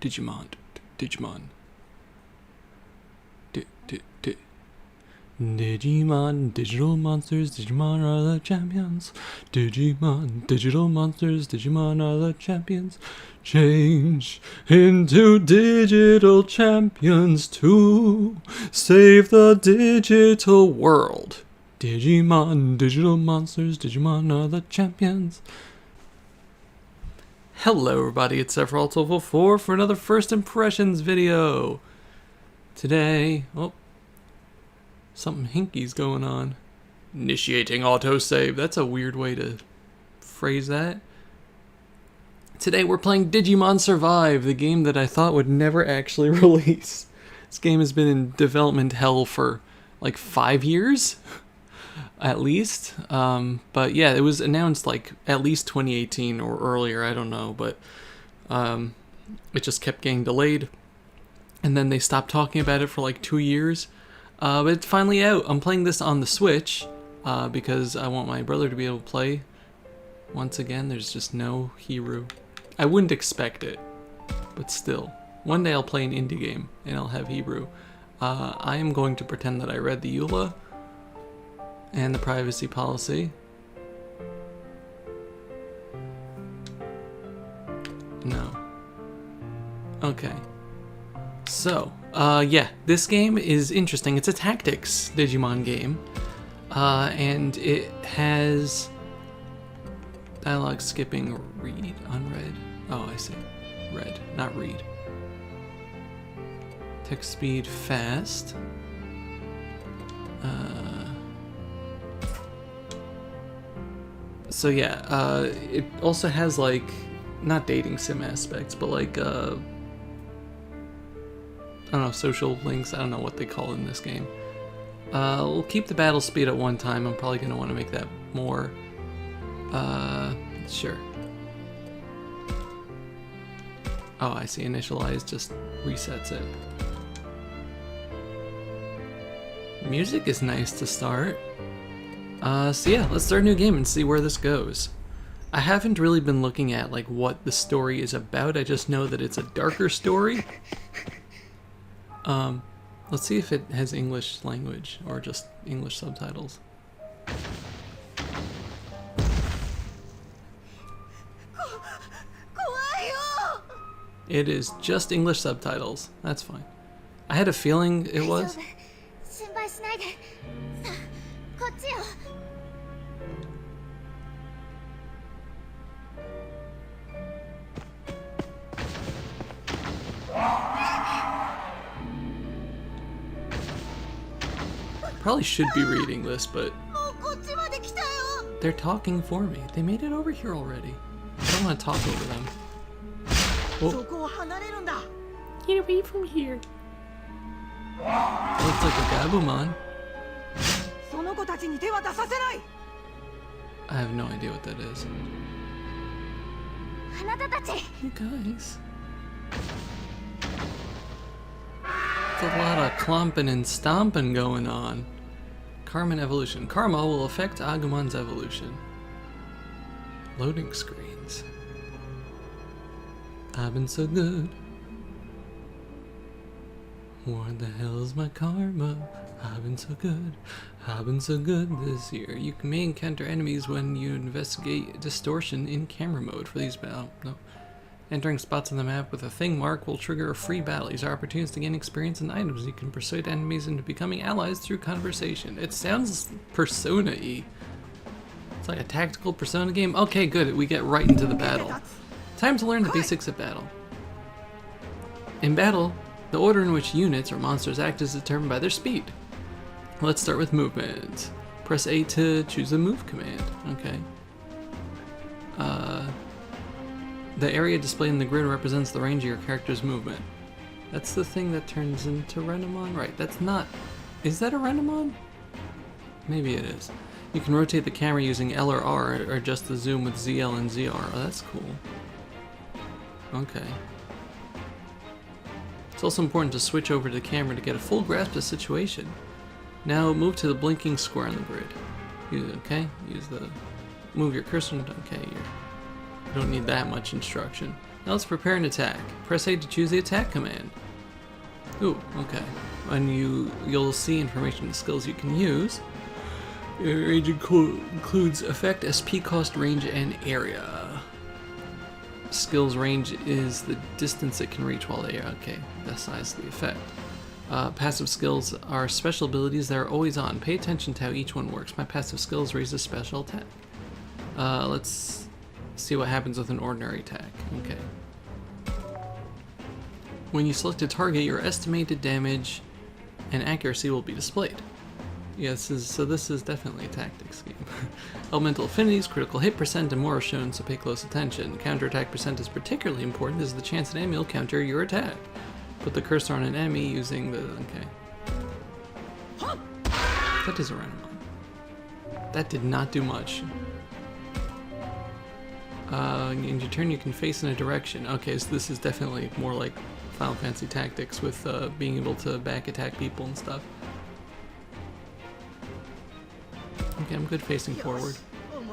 Digimon. Digimon. Digimon, digital monsters, Digimon are the champions. Digimon, digital monsters, Digimon are the champions. Change into digital champions to save the digital world. Digimon, digital monsters, Digimon are the champions. Hello everybody, it's Sephiroth1204 for another First Impressions video. Today, something hinky's going on. Initiating autosave. That's a weird way to phrase that. Today we're playing Digimon Survive, the game that I thought would never actually release. This game has been in development hell for like 5 years, at least. But yeah, it was announced like at least 2018 or earlier, I don't know, but it just kept getting delayed. And then they stopped talking about it for like 2 years. But it's finally out. I'm playing this on the Switch because I want my brother to be able to play. Once again, there's just no Hiru. I wouldn't expect it, but still. One day I'll play an indie game and I'll have Hiru. I am going to pretend that I read the EULA and the privacy policy. No. Okay. So, yeah, this game is interesting. It's a tactics Digimon game, and it has dialogue skipping, read, unread. Oh, I see. Read, not read. Text speed, fast. So yeah, it also has like, not dating sim aspects, but like, I don't know, social links, I don't know what they call it in this game. We'll keep the battle speed at 1 time. I'm probably going to want to make that more. Sure. Oh, I see, initialize just resets it. Music is nice to start. So yeah, let's start a new game and see where this goes. I haven't really been looking at like what the story is about, I just know that it's a darker story. Let's see if it has English language or just English subtitles. It is just English subtitles. That's fine. I had a feeling it was. Probably should be reading this, but they're talking for me. They made it over here already. I don't want to talk over them. Oh. Get away from here. Looks like a Gabumon. I have no idea what that is. You guys. There's a lot of clomping and stomping going on. Karma evolution. Karma will affect Agumon's evolution. Loading screens. I've been so good. What the hell is my karma? I've been so good. I've been so good this year. You may encounter enemies when you investigate distortion in camera mode. For these entering spots on the map with a thing mark will trigger a free battle. These are opportunities to gain experience and items. You can persuade enemies into becoming allies through conversation. It sounds Persona-y. It's like a tactical Persona game. Okay, good. We get right into the battle. Time to learn the basics of battle. In battle, the order in which units or monsters act is determined by their speed. Let's start with movement. Press A to choose the move command. Okay. The area displayed in the grid represents the range of your character's movement. That's the thing that turns into Renamon? Right, that's not... Is that a Renamon? Maybe it is. You can rotate the camera using L or R, or adjust the zoom with ZL and ZR. Oh, that's cool. Okay. It's also important to switch over to the camera to get a full grasp of the situation. Now move to the blinking square on the grid. Use the... Move your cursor... Okay, it don't need that much instruction. Now let's prepare an attack. Press A to choose the attack command. Ooh, okay. And you'll see information on the skills you can use. Range includes effect, SP cost, range, and area. Skills range is the distance it can reach while they are okay. The size of the effect. Passive skills are special abilities that are always on. Pay attention to how each one works. My passive skills raise a special attack. Let's see what happens with an ordinary attack. Okay. When you select a target, your estimated damage and accuracy will be displayed. Yes, so this is definitely a tactics game. Elemental affinities, critical hit percent, and more are shown, so pay close attention. Counterattack percent is particularly important as the chance an enemy will counter your attack. Put the cursor on an enemy using the... okay. That is a random one. That did not do much. In your turn you can face in a direction. Okay, so this is definitely more like Final Fantasy Tactics with being able to back attack people and stuff. Okay, I'm good facing forward.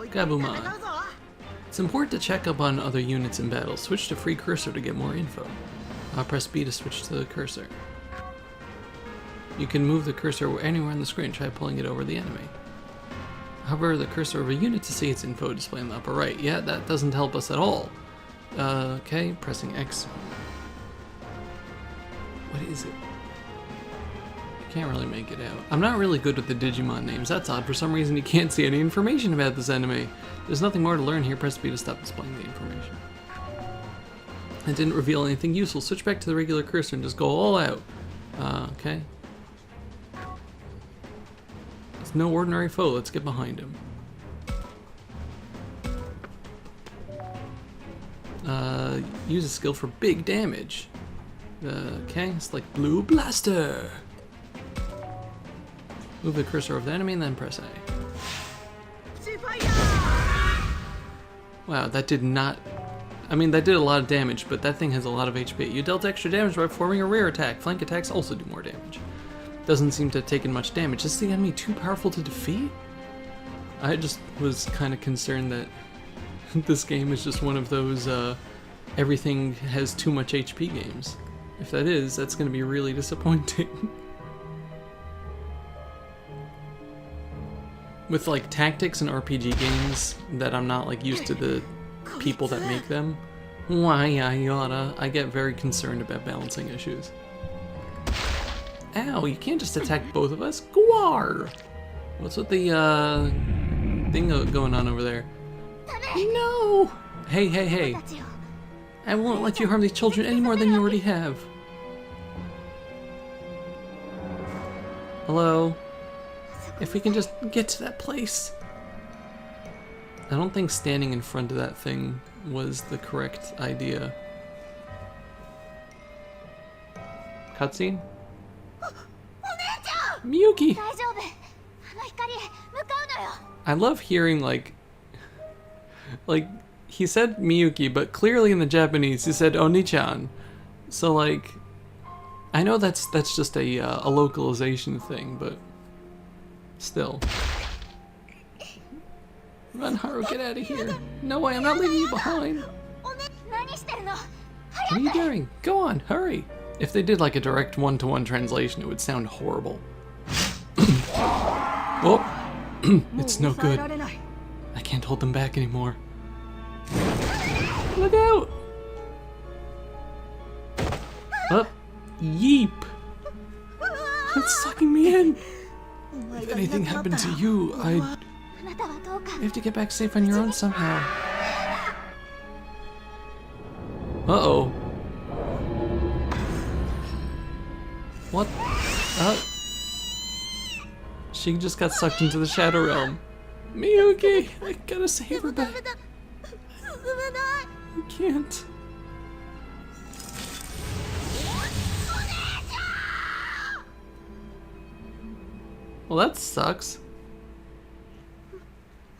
Gabumon. It's important to check up on other units in battle. Switch to free cursor to get more info. Press B to switch to the cursor. You can move the cursor anywhere on the screen. Try pulling it over the enemy. Hover the cursor of a unit to see its info display in the upper right. Yeah, that doesn't help us at all. Okay, pressing X. What is it? I can't really make it out. I'm not really good with the Digimon names. That's odd. For some reason, you can't see any information about this enemy. There's nothing more to learn here. Press B to stop displaying the information. It didn't reveal anything useful. Switch back to the regular cursor and just go all out. Okay. It's no ordinary foe. Let's get behind him. Use a skill for big damage. Okay, it's like Blue Blaster. Move the cursor over the enemy and then press A. Wow, that did not... I mean, that did a lot of damage, but that thing has a lot of HP. You dealt extra damage by performing a rear attack. Flank attacks also do more damage. Doesn't seem to have taken much damage. Is the enemy too powerful to defeat? I just was kind of concerned that this game is just one of those everything has too much HP games. If that is, that's going to be really disappointing. With like tactics and RPG games that I'm not like used to the people that make them, I get very concerned about balancing issues. Ow, you can't just attack both of us. Gwar! What's with the thing going on over there? No! Hey, hey, hey. I won't let you harm these children any more than you already have. Hello? If we can just get to that place. I don't think standing in front of that thing was the correct idea. Cutscene? Miyuki! I love hearing like he said Miyuki, but clearly in the Japanese he said Oni-chan. So like, I know that's just a localization thing, but still. Run, Haru, get out of here. No way, I'm not leaving you behind. What are you doing? Go on, hurry. If they did like a direct one-to-one translation, it would sound horrible. Oh, it's no good. I can't hold them back anymore. Look out! Up, yeep! It's sucking me in. If anything happened to you, you have to get back safe on your own somehow. Uh-oh. What? She just got sucked into the Shadow Realm. Miyuki, I gotta save her back. I can't. Well, that sucks.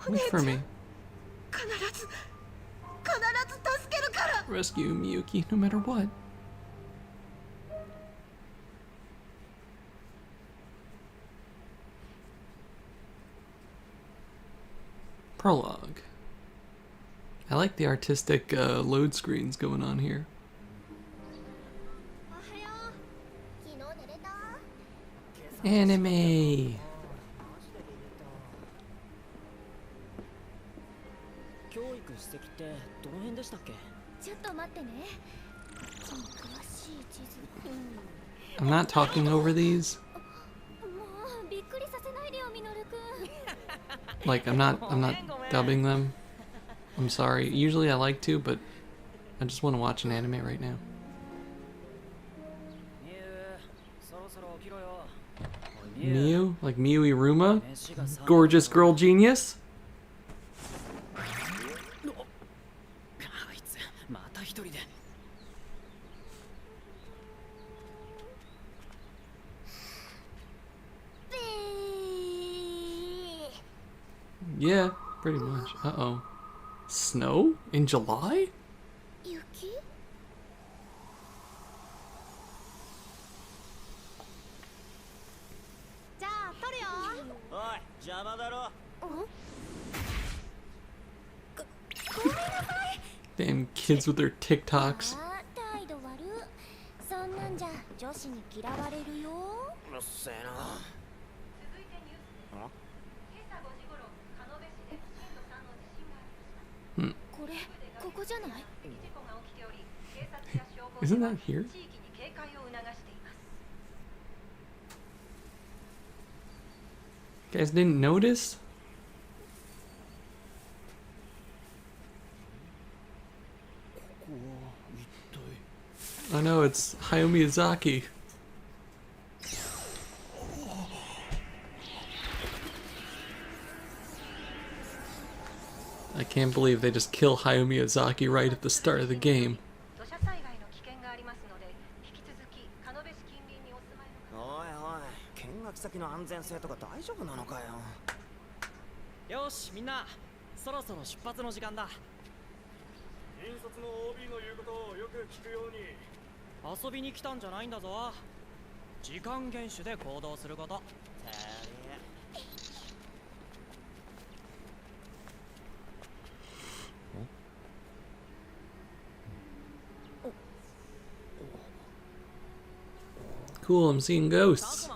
Wait for me. Rescue Miyuki no matter what. Prologue. I like the artistic load screens going on here. Anime! 教育してきてどの辺でしたっけ？ちょっと待ってね。詳しい地図。I'm not talking over these. Like I'm not dubbing them. I'm sorry. Usually I like to, but I just want to watch an anime right now. Miu? Like Miu Iruma? Gorgeous girl genius? Yeah, pretty much. Uh-oh. Snow? In July? Yuki? じゃあ撮るよ。おい、邪魔だろ。ごめんなさい。 Damn kids with their TikToks. 態度悪。そんなんじゃ女子に嫌われるよ。うっせえな。Isn't that here? You guys didn't notice? Oh no, it's Hayao Miyazaki. I can't believe they just kill Hayao Miyazaki right at the start of the game. Cool, I'm seeing ghosts.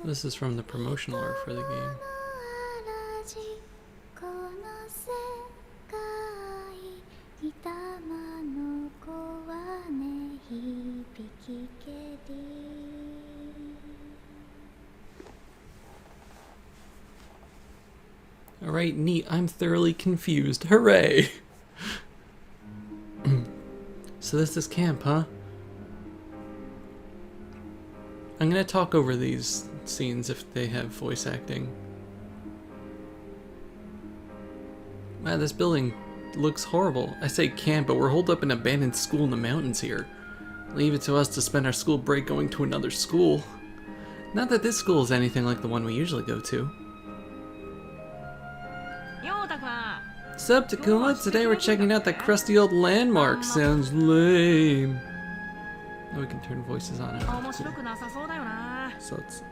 This is from the promotional art for the game. Alright, neat. I'm thoroughly confused. Hooray! So this is camp, huh? I'm gonna talk over these scenes if they have voice acting. Wow, this building looks horrible. I say camp, but we're holed up in an abandoned school in the mountains here. Leave it to us to spend our school break going to another school. Not that this school is anything like the one we usually go to. Sup, Takuma? Today we're checking out that crusty old landmark. Sounds lame. Oh, we can turn voices on. Cool. So it's...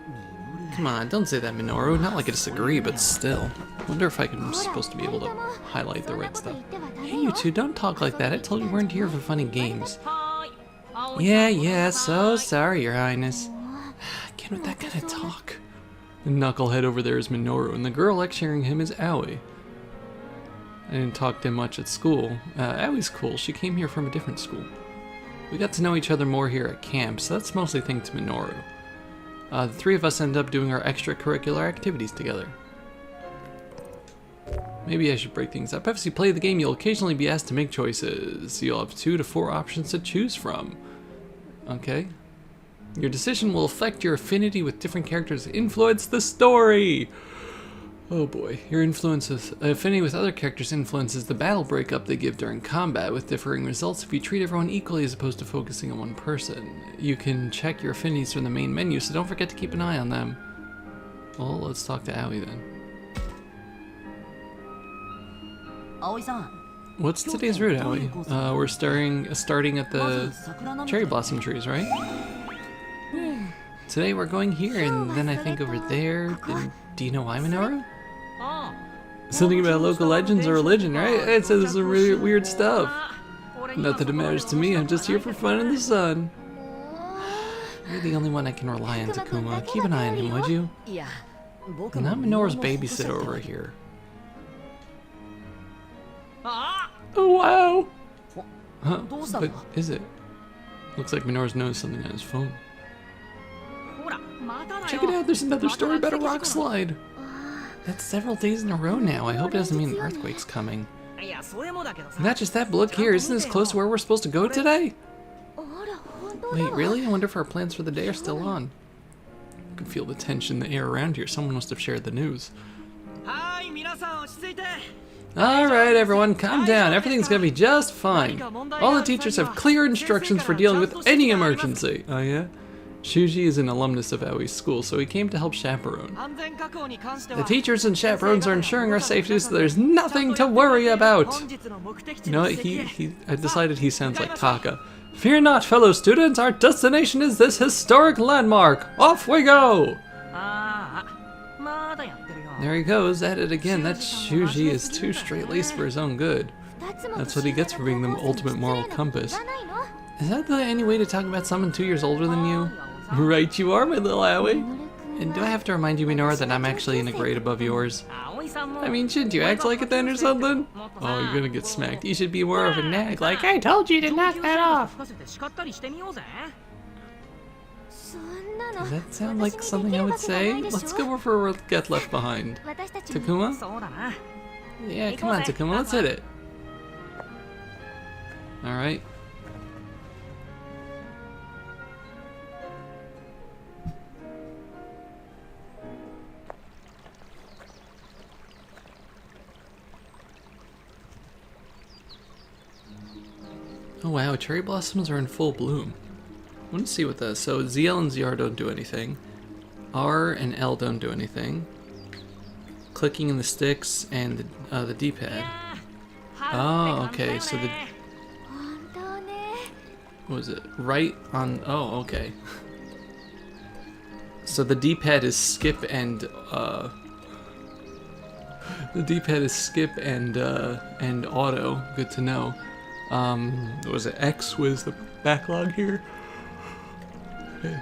Come on, don't say that, Minoru. Not like I disagree, but still. Wonder if I'm supposed to be able to highlight the right stuff. Hey, you two, don't talk like that. I told you we weren't here for fun and games. Yeah, so sorry, Your Highness. Again with that kind of talk. The knucklehead over there is Minoru, and the girl lecturing him is Aoi. I didn't talk to him much at school. Aoi's cool. She came here from a different school. We got to know each other more here at camp, so that's mostly thanks to Minoru. The three of us end up doing our extracurricular activities together. Maybe I should break things up. As you play the game, you'll occasionally be asked to make choices. You'll have 2 to 4 options to choose from. Okay. Your decision will affect your affinity with different characters and influence the story! Oh boy. Your affinity with other characters influences the battle breakup they give during combat, with differing results if you treat everyone equally as opposed to focusing on one person. You can check your affinities from the main menu, so don't forget to keep an eye on them. Well, let's talk to Aoi then. Aoi-san, What's today's route, Aoi? We're starting at the cherry blossom trees, right? Today we're going here, and then I think over there. Do you know why, Minoru? Something about local legends or religion, right? It says some really weird stuff. Not that it matters to me, I'm just here for fun in the sun. You're the only one I can rely on, Takuma. Keep an eye on him, would you? Not Minoru's babysitter over here. Oh wow! Huh? But is it? Looks like Minoru's noticed something on his phone. Check it out, there's another story about a rock slide. That's several days in a row now. I hope it doesn't mean an earthquake's coming. Not just that, but look here, isn't this close to where we're supposed to go today? Wait, really? I wonder if our plans for the day are still on. I can feel the tension in the air around here. Someone must have shared the news. Alright everyone, calm down. Everything's gonna be just fine. All the teachers have clear instructions for dealing with any emergency. Oh yeah? Shuji is an alumnus of Aoi's school, so he came to help chaperone. The teachers and chaperones are ensuring our safety, so there's nothing to worry about. You know what? I decided he sounds like Taka. Fear not, fellow students. Our destination is this historic landmark. Off we go! There he goes, at it again. That Shuji is too straight-laced for his own good. That's what he gets for being the ultimate moral compass. Is that any way to talk about someone 2 years older than you? Right you are, my little Aoi. And do I have to remind you, Minoru, that I'm actually in a grade above yours? I mean, shouldn't you act like it then or something? Oh, you're gonna get smacked. You should be more of a nag, like, I told you to knock that off. Does that sound like something I would say? Let's go over Get Left Behind. Takuma? Yeah, come on, Takuma, let's hit it. Alright. Oh wow, cherry blossoms are in full bloom. I want to see what the... So ZL and ZR don't do anything. R and L don't do anything. Clicking in the sticks and the D-pad. Oh, okay, so the... What was it? Right on... Oh, okay. So the D-pad is skip and... The D-pad is skip and auto. Good to know. Was it X was the backlog here? Okay.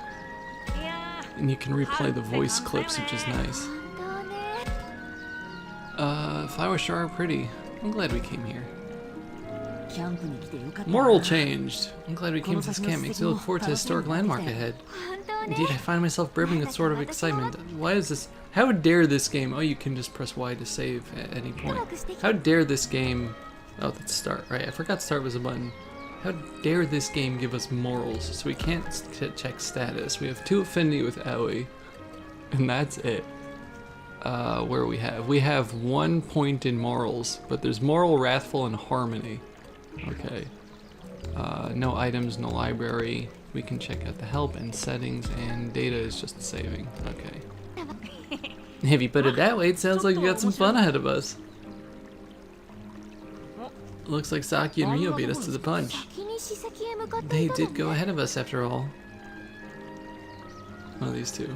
And you can replay the voice clips, which is nice. Flowers sure are pretty. I'm glad we came here. Moral changed. I'm glad we came to this camp. Makes me look forward to a historic landmark ahead. Indeed, I find myself brimming with sort of excitement. Why is this? How dare this game? Oh, you can just press Y to save at any point. How dare this game? Oh, that's start, right? I forgot start was a button. How dare this game give us morals? So we can't check status. We have 2 affinity with Aoi, and that's it. Where we have 1 point in morals, but there's moral, wrathful, and harmony. Okay. No items, no library. We can check out the help and settings, and data is just saving. Okay. If you put it that way, it sounds like we got some fun ahead of us. Looks like Saki and Ryo beat us to the punch. They did go ahead of us after all. One of these two.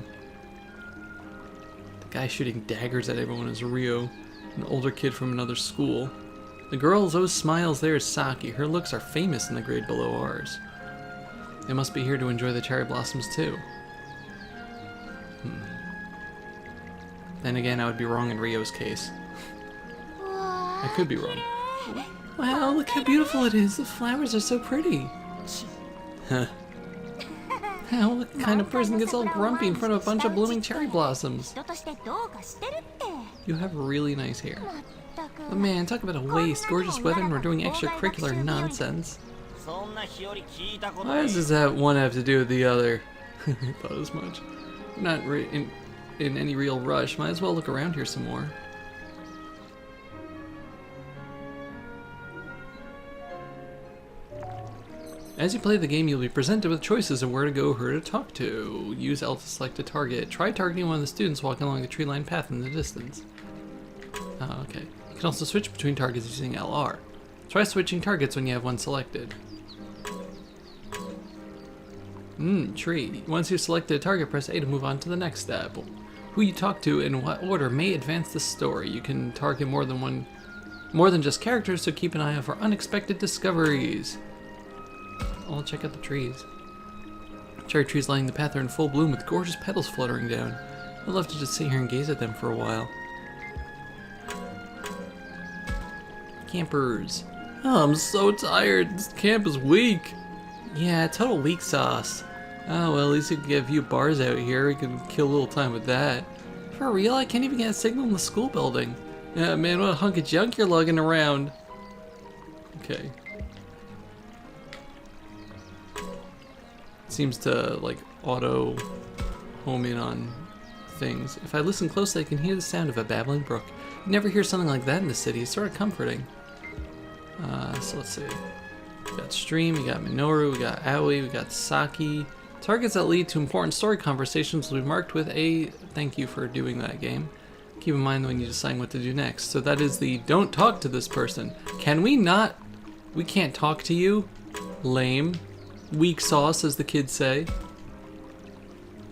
The guy shooting daggers at everyone is Ryo, an older kid from another school. The girl with those smiles there is Saki. Her looks are famous in the grade below ours. They must be here to enjoy the cherry blossoms too. Then again, I would be wrong in Ryo's case. I could be wrong. Wow, look how beautiful it is. The flowers are so pretty. Huh. What kind of person gets all grumpy in front of a bunch of blooming cherry blossoms? You have really nice hair. But man, talk about a waste. Gorgeous weather and we're doing extracurricular nonsense. Why does that one have to do with the other? I thought as much. I'm not in any real rush. Might as well look around here some more. As you play the game, you'll be presented with choices of where to go, who to talk to. Use L to select a target. Try targeting one of the students walking along the tree-lined path in the distance. Oh, okay. You can also switch between targets using LR. Try switching targets when you have one selected. Tree. Once you've selected a target, press A to move on to the next step. Who you talk to and in what order may advance the story. You can target more than just characters, so keep an eye out for unexpected discoveries. I'll check out the trees. Cherry trees lining the path are in full bloom with gorgeous petals fluttering down. I'd love to just sit here and gaze at them for a while. Campers. Oh, I'm so tired. This camp is weak. Yeah, total weak sauce. Oh, well, at least you can get a few bars out here. We can kill a little time with that. For real? I can't even get a signal in the school building. Yeah, man, what a hunk of junk you're lugging around. Okay. Seems to, like, auto home in on things. If I listen closely, I can hear the sound of a babbling brook. You never hear something like that in the city. It's sort of comforting. So let's see. We got Stream, we got Minoru, we got Aoi, we got Saki. Targets that lead to important story conversations will be marked with a thank you for doing that game. Keep in mind when you decide what to do next. So that is the don't talk to this person. Can we not? We can't talk to you? Lame. Weak sauce, as the kids say.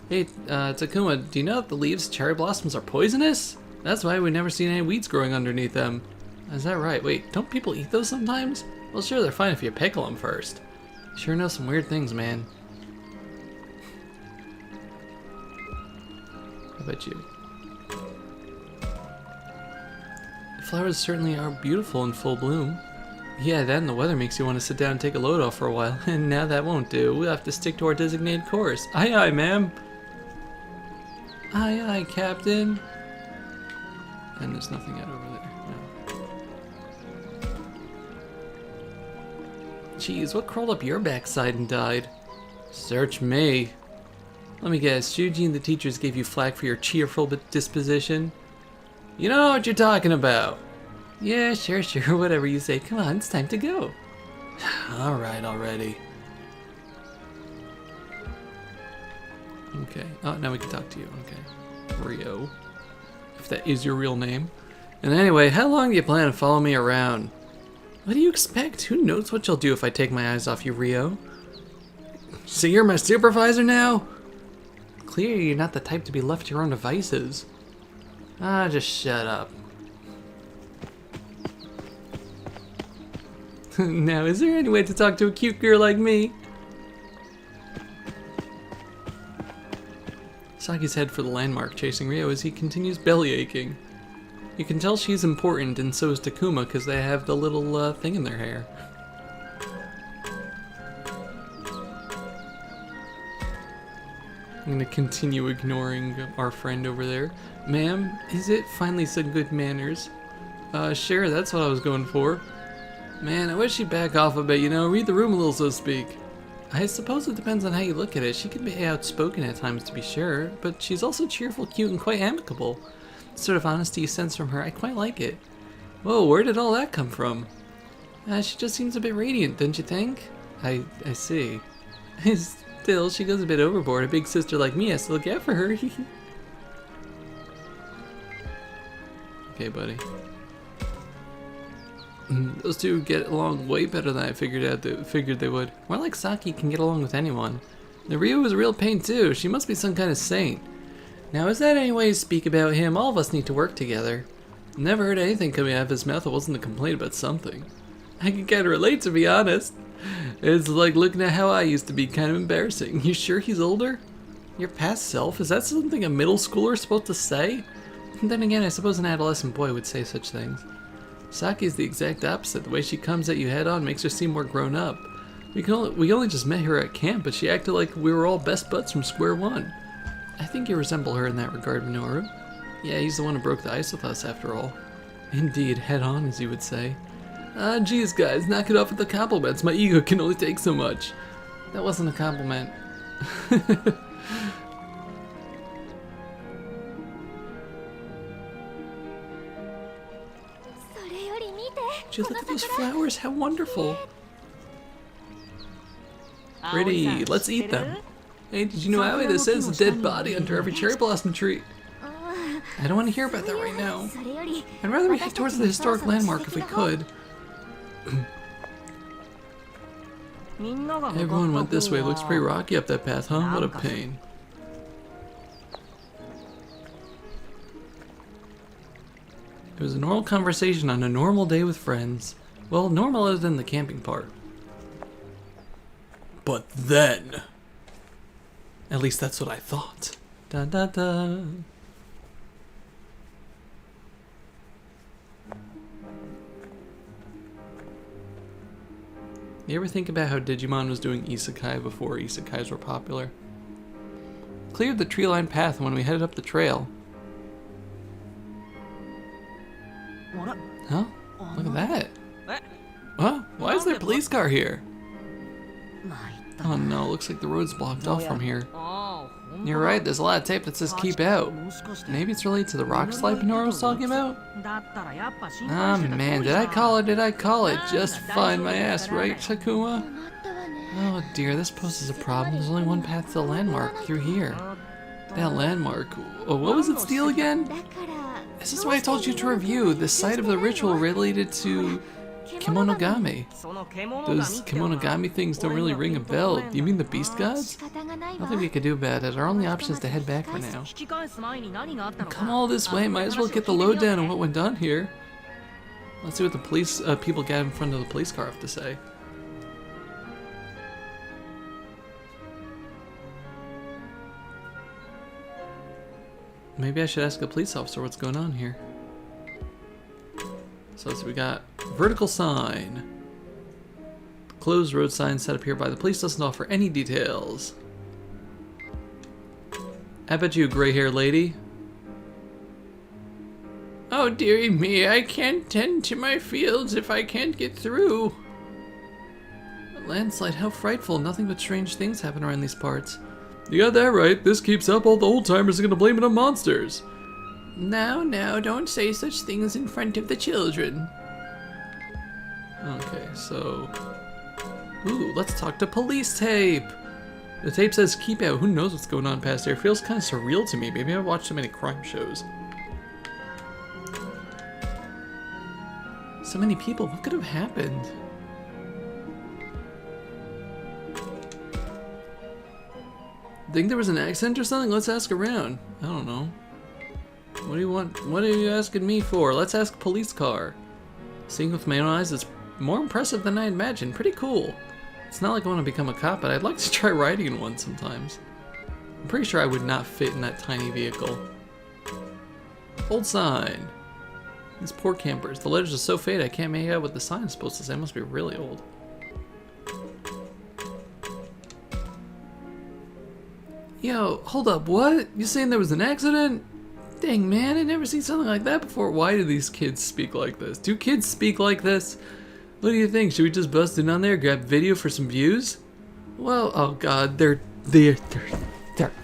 Hey, Takuma, do you know that the leaves of cherry blossoms are poisonous? That's why we've never seen any weeds growing underneath them. Is that right? Wait, don't people eat those sometimes? Well, sure, they're fine if you pickle them first. You sure know some weird things, man. I bet you. The flowers certainly are beautiful in full bloom. Yeah, that and the weather makes you want to sit down and take a load off for a while. And now that won't do. We'll have to stick to our designated course. Aye, aye, ma'am. Aye, aye, Captain. And there's nothing out over there. No. Jeez, what crawled up your backside and died? Search me. Let me guess, Shuji and the teachers gave you flack for your cheerful disposition? You know what you're talking about. Yeah, sure, whatever you say. Come on, it's time to go. Alright, already. Okay. Oh, now we can talk to you. Okay. Rio. If that is your real name. And anyway, how long do you plan to follow me around? What do you expect? Who knows what you'll do if I take my eyes off you, Rio? So you're my supervisor now? Clearly you're not the type to be left to your own devices. Ah, just shut up. Now, is there any way to talk to a cute girl like me? Saki's head for the landmark, chasing Rio as he continues belly aching. You can tell she's important, and so is Takuma, because they have the little thing in their hair. I'm gonna continue ignoring our friend over there. Ma'am, is it finally some good manners? Sure, that's what I was going for. Man, I wish she'd back off a bit, you know, read the room a little, so to speak. I suppose it depends on how you look at it. She can be outspoken at times, to be sure, but she's also cheerful, cute, and quite amicable. The sort of honesty you sense from her, I quite like it. Whoa, where did all that come from? She just seems a bit radiant, don't you think? I see. Still, she goes a bit overboard. A big sister like me has to look out for her. Okay, buddy. Those two get along way better than I figured they would. More like Saki can get along with anyone. The Rio is a real pain too. She must be some kind of saint. Now, is that any way to speak about him? All of us need to work together. Never heard anything coming out of his mouth that wasn't a complaint about something. I can kind of relate, to be honest. It's like looking at how I used to be, kind of embarrassing. You sure he's older? Your past self? Is that something a middle schooler is supposed to say? And then again, I suppose an adolescent boy would say such things. Saki is the exact opposite. The way she comes at you head on makes her seem more grown up. We only just met her at camp, but she acted like we were all best buds from square one. I think you resemble her in that regard, Minoru. Yeah, he's the one who broke the ice with us, after all. Indeed, head on, as you would say. Geez, guys, knock it off with the compliments. My ego can only take so much. That wasn't a compliment. Just look at those flowers, how wonderful. Pretty, let's eat them. Hey, did you know Aoi that says a dead body under every cherry blossom tree? I don't want to hear about that right now. I'd rather we head towards the historic landmark if we could. Everyone went this way. Looks pretty rocky up that path, huh? What a pain. It was a normal conversation on a normal day with friends. Well, normal other than the camping part. But then... At least that's what I thought. Da da da. You ever think about how Digimon was doing isekai before isekais were popular? Cleared the tree-lined path when we headed up the trail. Huh? Look at that. Huh? Why is there a police car here? Oh no, looks like the road's blocked off from here. You're right, there's a lot of tape that says keep out. Maybe it's related to the rock slide Pinora was talking about? Ah man, did I call it? Did I call it? Just fine my ass, right, Takuma? Oh dear, this poses a problem. There's only one path to the landmark, through here. That landmark, oh, what was its deal again? This is why I told you to review the site of the ritual related to Kemonogami. Those Kemonogami things don't really ring a bell. Do you mean the beast gods? Nothing we could do about it. Our only option is to head back for now. Come all this way, might as well get the lowdown on what went on here. Let's see what the police people got in front of the police car have to say. Maybe I should ask a police officer what's going on here. So we got vertical sign. Closed road sign set up here by the police doesn't offer any details. How about you, gray-haired lady? Oh dearie me, I can't tend to my fields if I can't get through. A landslide, how frightful. Nothing but strange things happen around these parts. You got that right. This keeps up, all the old-timers are gonna blame it on monsters. Now, don't say such things in front of the children. Okay, so... Ooh, let's talk to police tape! The tape says keep out. Who knows what's going on past there? It feels kind of surreal to me. Maybe I've watched too many crime shows. So many people, what could have happened? Think there was an accident or something? Let's ask around. I don't know. What do you want? What are you asking me for? Let's ask police car. Seeing with my own eyes, it's more impressive than I imagined. Pretty cool. It's not like I want to become a cop, but I'd like to try riding in one sometimes. I'm pretty sure I would not fit in that tiny vehicle. Old sign. These poor campers. The letters are so faded I can't make out what the sign is supposed to say. It must be really old. Yo, hold up, what? You saying there was an accident? Dang man, I've never seen something like that before. Why do these kids speak like this? Do kids speak like this? What do you think? Should we just bust in on there, grab video for some views? Well, oh god, they're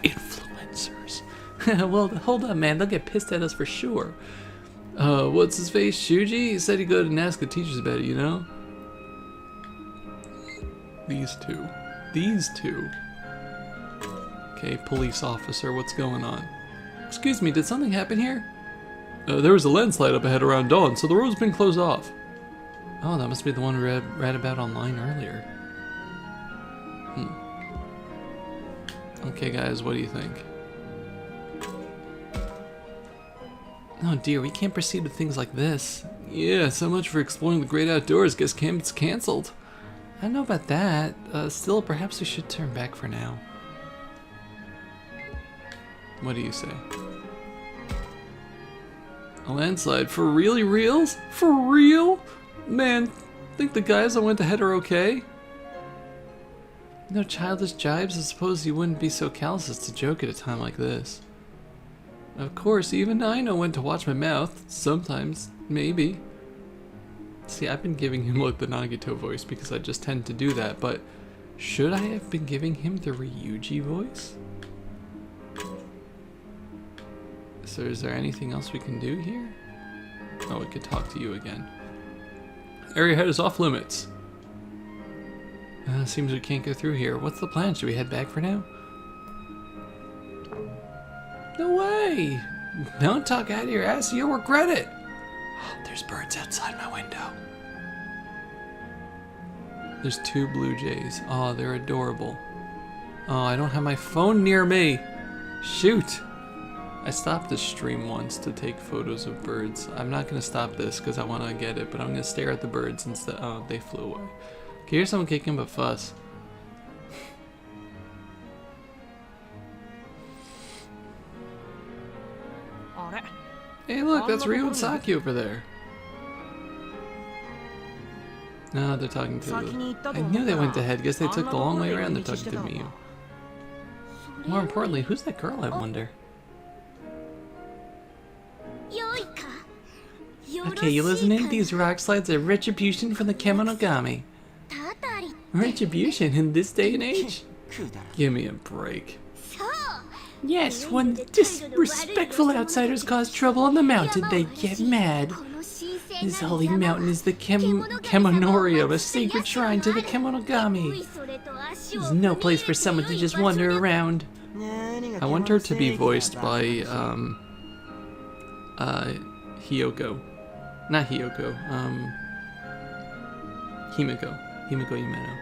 influencers. Well, hold up man, they'll get pissed at us for sure. What's his face? Shuji? He said he'd go and ask the teachers about it, you know? These two. These two. Okay, police officer, what's going on? Excuse me, did something happen here? There was a landslide up ahead around dawn, so the road's been closed off. Oh, that must be the one we read about online earlier. Okay, guys, what do you think? Oh dear, we can't proceed with things like this. Yeah, so much for exploring the great outdoors. Guess camp's cancelled. I don't know about that. Still, perhaps we should turn back for now. What do you say? A landslide? For really reals? For real? Man, think the guys that went ahead are okay? No childish jibes? I suppose you wouldn't be so callous as to joke at a time like this. Of course, even I know when to watch my mouth. Sometimes, maybe. See, I've been giving him like the Nagito voice because I just tend to do that, but should I have been giving him the Ryuji voice? So is there anything else we can do here? Oh, we could talk to you again. Area ahead is off limits. Seems we can't go through here. What's the plan? Should we head back for now? No way! Don't talk out of your ass, you'll regret it! Oh, there's birds outside my window. There's 2 blue jays. Oh, they're adorable. Oh, I don't have my phone near me. Shoot. I stopped the stream once to take photos of birds. I'm not going to stop this because I want to get it, but I'm going to stare at the birds instead. Oh, they flew away. Can you hear someone kicking up a fuss? Hey, look, that's Ryu and Saki over there. No, they're talking to... I knew they went ahead. Guess they took the long way around. They're talking to Miyu. More importantly, who's that girl, I wonder? Okay, you listening? These rock slides are retribution from the Kemonogami. Retribution in this day and age? Give me a break. Yes, when disrespectful outsiders cause trouble on the mountain, they get mad. This holy mountain is the Kemonorium, a sacred shrine to the Kemonogami. There's no place for someone to just wander around. I want her to be voiced by, Hiyoko. Not Hiyoko, Himiko. Himiko Yumeno.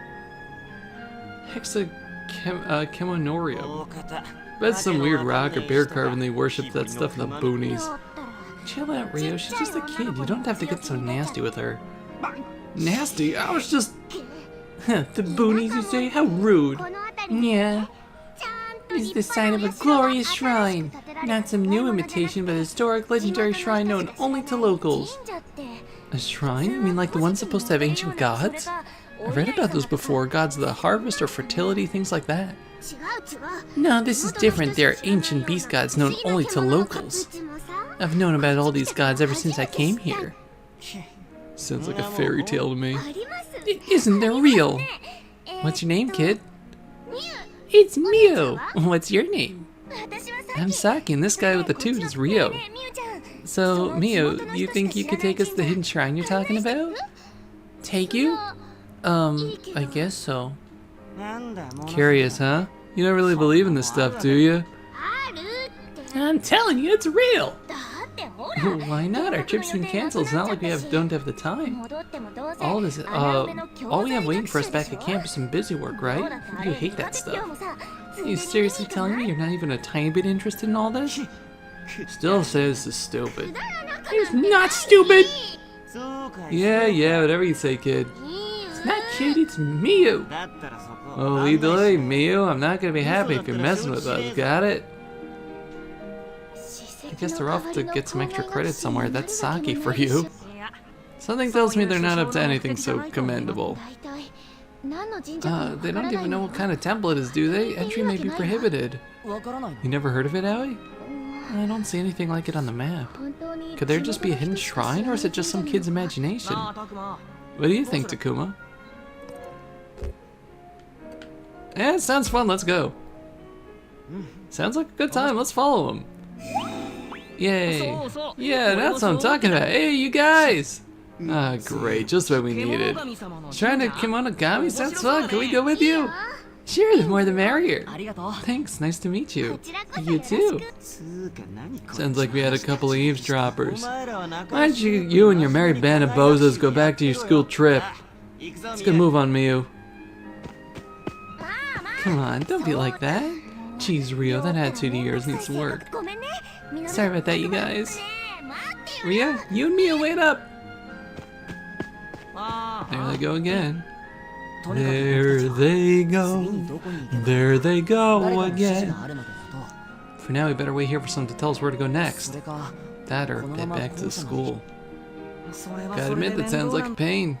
Kemonorium. That's some weird rock or bear carving they worship that stuff in the boonies. Chill out, Rio. She's just a kid. You don't have to get so nasty with her. Nasty? I was just... the boonies, you say? How rude. Yeah. This is the sign of a glorious shrine. Not some new imitation, but a historic, legendary shrine known only to locals. A shrine? You mean like the one supposed to have ancient gods? I've read about those before. Gods of the harvest or fertility, things like that. No, this is different. They are ancient beast gods known only to locals. I've known about all these gods ever since I came here. Sounds like a fairy tale to me. Isn't they're real? What's your name, kid? It's Miu. What's your name? I'm Saki, and this guy with the tooth is Rio. So, Miu, you think you could take us to the hidden shrine you're talking about? Take you? I guess so. Curious, huh? You don't really believe in this stuff, do you? I'm telling you, it's real! Why not? Our trip's been canceled. It's not like we don't have the time. All we have waiting for us back at camp is some busy work, right? You hate that stuff. Are you seriously telling me you're not even a tiny bit interested in all this? Still say this is stupid. It's not stupid! Yeah, whatever you say, kid. It's not kid, it's Miu! Oh, lead the way, Miu. I'm not gonna be happy if you're messing with us, got it? I guess they're off to get some extra credit somewhere. That's Saki for you. Something tells me they're not up to anything so commendable. They don't even know what kind of temple it is, do they? Entry may be prohibited. You never heard of it, Aoi? I don't see anything like it on the map. Could there just be a hidden shrine, or is it just some kid's imagination? What do you think, Takuma? Yeah, it sounds fun. Let's go. Sounds like a good time. Let's follow him. Yay. Yeah, that's what I'm talking about. Hey, you guys! Ah, great. Just what we needed. Trying to Kemonogami sounds fun. Can we go with you? Sure, the more the merrier. Thanks, nice to meet you. You too. Sounds like we had a couple of eavesdroppers. Why don't you and your merry band of bozos go back to your school trip? Let's go move on, Miu. Come on, don't be like that. Jeez, Rio, that attitude of yours needs some work. Sorry about that, you guys. Rio, you and Miu, wait up. There they go again. There they go. There they go again. For now, we better wait here for someone to tell us where to go next. That or head back to the school. Gotta admit, that sounds like a pain.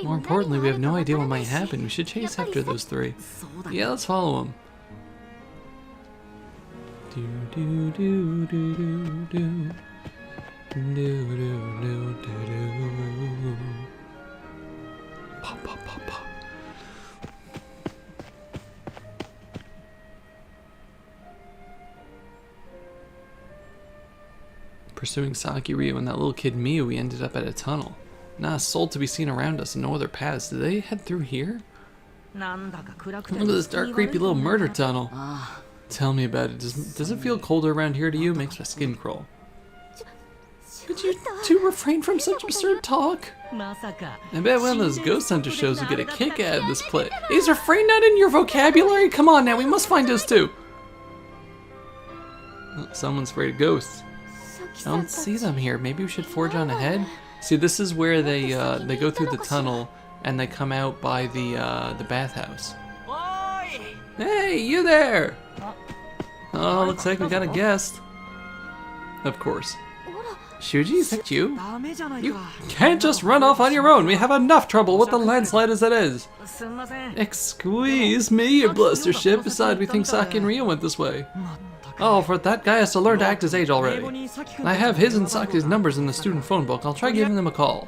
More importantly, we have no idea what might happen. We should chase after those three. Yeah, let's follow them. Do do do do do do. Do do do do do. Pop pop pop pop. Pursuing Saki, Ryu, and that little kid Miu, we ended up at a tunnel. Not a soul to be seen around us, and no other paths. Did they head through here? Look at this dark, creepy little murder tunnel. Tell me about it. Does it feel colder around here to you? Makes my skin crawl. Could you two refrain from such absurd talk? I bet one of those ghost hunter shows would get a kick out of this play. Is refrain not in your vocabulary? Come on now, we must find those two. Oh, someone's afraid of ghosts. I don't see them here. Maybe we should forge on ahead. See, this is where they go through the tunnel and they come out by the bathhouse. Hey, you there! Oh, looks like we got a guest. Of course. Shuji, is that you? You can't just run off on your own. We have enough trouble with the landslide as it is. Excuse me, your blustership. Besides, we think Saki and Ryo went this way. Oh, for that guy has to learn to act his age already. I have his and Saki's numbers in the student phone book. I'll try giving them a call.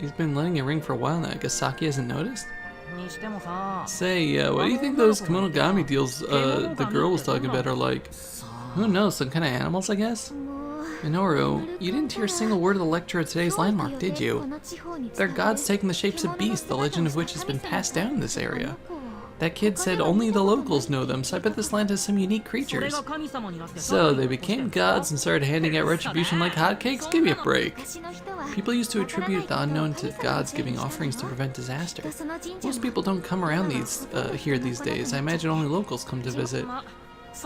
He's been letting it ring for a while now. I guess Saki hasn't noticed? Say, what do you think those Kemonogami deals the girl was talking about are like? Who knows, some kind of animals, I guess? Minoru, you didn't hear a single word of the lecture at today's landmark, did you? They're gods taking the shapes of beasts, the legend of which has been passed down in this area. That kid said only the locals know them, so I bet this land has some unique creatures. So, they became gods and started handing out retribution like hotcakes? Give me a break. People used to attribute the unknown to gods giving offerings to prevent disaster. Most people don't come around here these days. I imagine only locals come to visit.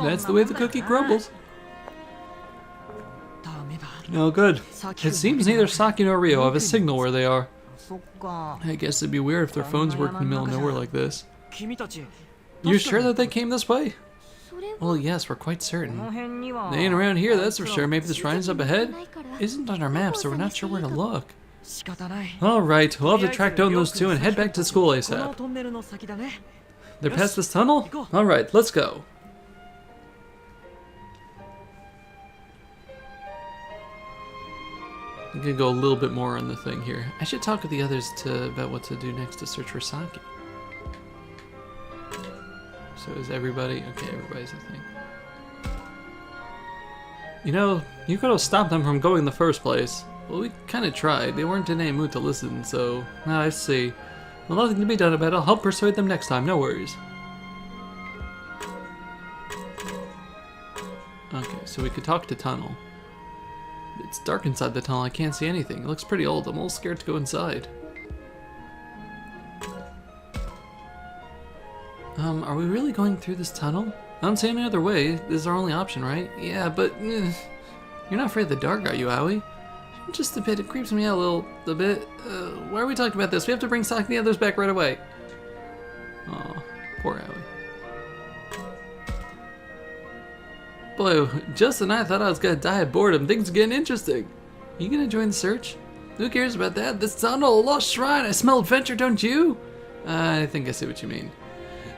That's the way the cookie crumbles. Oh, good. It seems neither Saki nor Ryo have a signal where they are. I guess it'd be weird if their phones worked in the middle of nowhere like this. You sure that they came this way? Well, yes, we're quite certain. They ain't around here, that's for sure. Maybe the shrine's up ahead? Isn't on our map, so we're not sure where to look. Alright, we'll have to track down those two and head back to school ASAP. They're past this tunnel? Alright, let's go. I'm gonna go a little bit more on the thing here. I should talk with the others about what to do next to search for Saki. So is everybody? Okay, everybody's a thing. You know, you could have stopped them from going in the first place. Well, we kind of tried. They weren't in any mood to listen, so... I see. Well, nothing can be done about it. I'll help persuade them next time, no worries. Okay, so we could talk to Tunnel. It's dark inside the tunnel. I can't see anything. It looks pretty old. I'm a little scared to go inside. Are we really going through this tunnel? I don't see any other way. This is our only option, right? Yeah, but... you're not afraid of the dark, are you, Aoi? Just a bit. It creeps me out a bit. Why are we talking about this? We have to bring Saki and the others back right away. Aw, poor Aoi. Boy, just when I thought I was gonna die of boredom, things are getting interesting. You gonna join the search? Who cares about that? This tunnel, a lost shrine. I smell adventure, don't you? I think I see what you mean.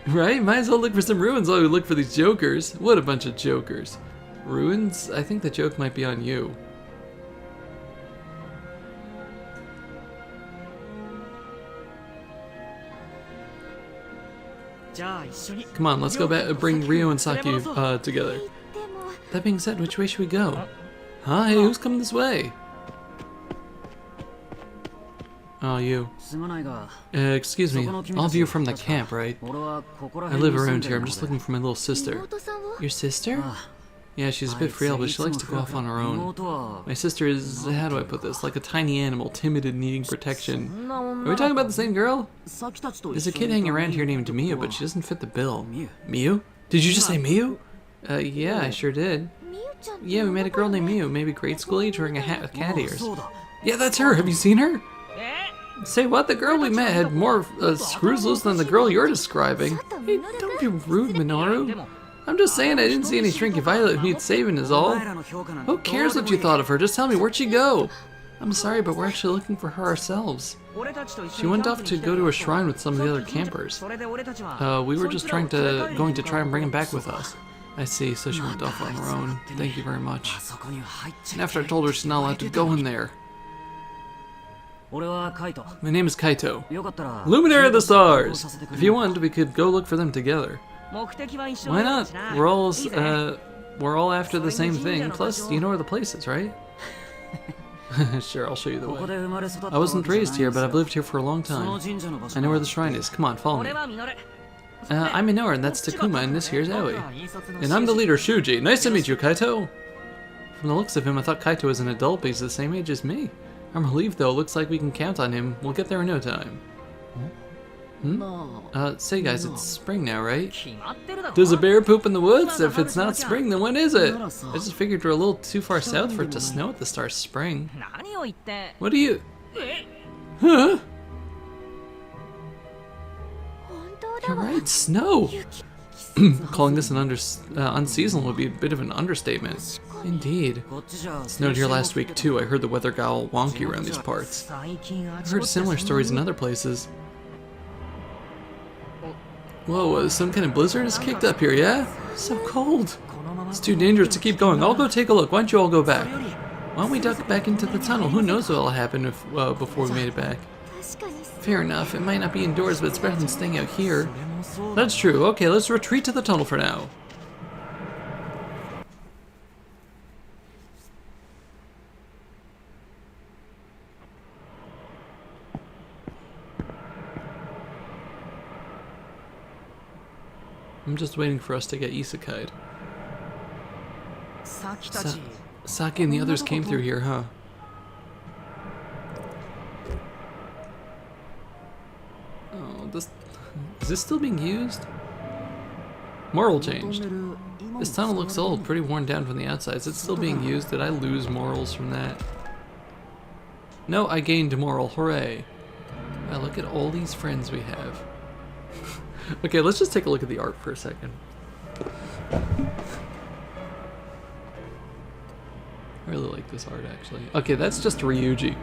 Right? Might as well look for some ruins while we look for these jokers. What a bunch of jokers. Ruins? I think the joke might be on you. Come on, let's go back. Bring Ryo and Saki together. That being said, which way should we go? Huh? Hey, who's coming this way? Oh, you. Excuse me. All of you are from the camp, right? I live around here. I'm just looking for my little sister. Your sister? Yeah, she's a bit frail, but she likes to go off on her own. My sister is, how do I put this, like a tiny animal, timid and needing protection. Are we talking about the same girl? There's a kid hanging around here named Miyu, but she doesn't fit the bill. Miyu? Did you just say Miyu? Yeah, I sure did. Yeah, we met a girl named Miyu, maybe grade school age, wearing a cat ears. Yeah, that's her. Have you seen her? Say what? The girl we met had more screws loose than the girl you're describing. Hey, don't be rude, Minoru. I'm just saying I didn't see any Shrinky Violet who needs saving is all. Who cares what you thought of her? Just tell me, where'd she go? I'm sorry, but we're actually looking for her ourselves. She went off to go to a shrine with some of the other campers. We were just going to try and bring him back with us. I see, so she went off on her own. Thank you very much. And after I told her she's not allowed to go in there. My name is Kaito. Luminary of the Stars! If you want, we could go look for them together. Why not? We're all after the same thing. Plus, you know where the place is, right? Sure, I'll show you the way. I wasn't raised here, but I've lived here for a long time. I know where the shrine is. Come on, follow me. I'm Minoru, and that's Takuma, and this here's Aoi. And I'm the leader, Shuji. Nice to meet you, Kaito. From the looks of him, I thought Kaito was an adult, but he's the same age as me. I'm relieved, though. Looks like we can count on him. We'll get there in no time. Say guys, it's spring now, right? Does a bear poop in the woods? If it's not spring, then when is it? I just figured we're a little too far south for it to snow at the start of spring. What do you... Huh? You're right, snow! Calling this an unseasonal would be a bit of an understatement. Indeed. It snowed here last week too. I heard the weather got all wonky around these parts. I've heard similar stories in other places. Whoa, some kind of blizzard has kicked up here, yeah? So cold. It's too dangerous to keep going. I'll go take a look. Why don't you all go back? Why don't we duck back into the tunnel? Who knows what'll happen if before we made it back. Fair enough. It might not be indoors, but it's better than staying out here. That's true. Okay, let's retreat to the tunnel for now. I'm just waiting for us to get isekai'd. Saki and the others came through here, huh? Oh, is this still being used? Moral changed. This tunnel looks old, pretty worn down from the outside. Is it still being used? Did I lose morals from that? No, I gained moral. Hooray. Wow, look at all these friends we have. Okay, let's just take a look at the art for a second. I really like this art, actually. Okay, that's just Ryuji.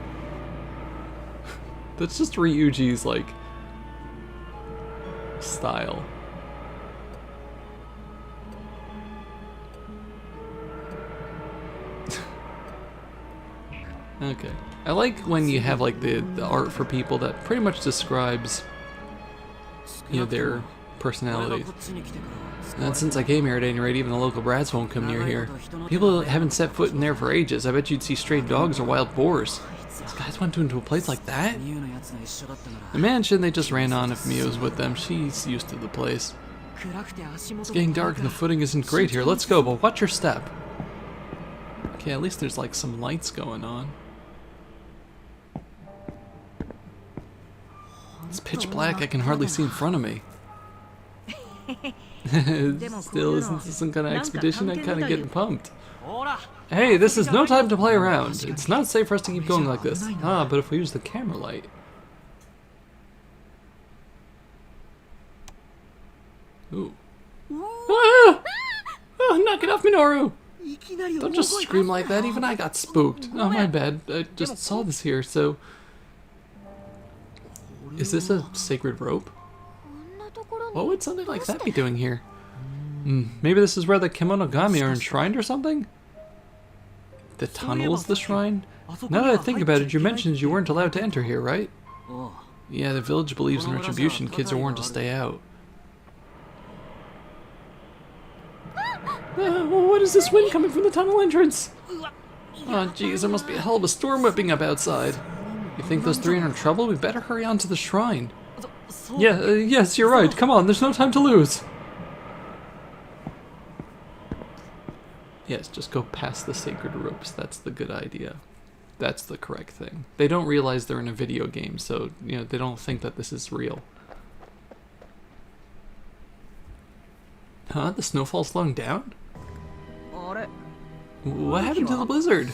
That's just Ryuji's, like, style. Okay. I like when you have, like, the art for people that pretty much describes, you know, their personality. And since I came here at any rate, even the local brats won't come near here. People haven't set foot in there for ages. I bet you'd see stray dogs or wild boars. These guys went into a place like that? The mansion, they just ran on if Mio's with them. She's used to the place. It's getting dark and the footing isn't great here. Let's go, but watch your step. Okay, at least there's like some lights going on. It's pitch black, I can hardly see in front of me. Still, isn't this some kind of expedition? I'm kind of getting pumped. Hey, this is no time to play around. It's not safe for us to keep going like this. Ah, but if we use the camera light... Ooh. Ah! Oh, knock it off, Minoru! Don't just scream like that, even I got spooked. Oh, my bad. I just saw this here, so... Is this a sacred rope? What would something like that be doing here? Maybe this is where the Kemonogami are enshrined or something? The tunnel is the shrine? Now that I think about it, you mentioned you weren't allowed to enter here, right? Yeah, the village believes in retribution. Kids are warned to stay out. What is this wind coming from the tunnel entrance? Oh, geez, there must be a hell of a storm whipping up outside. You think those three are in trouble? We better hurry on to the shrine. Yeah, yes, you're right. Come on, there's no time to lose. Yes, just go past the sacred ropes. That's the good idea. That's the correct thing. They don't realize they're in a video game, so, you know, they don't think that this is real. Huh? The snowfall's slowing down? What happened to the blizzard?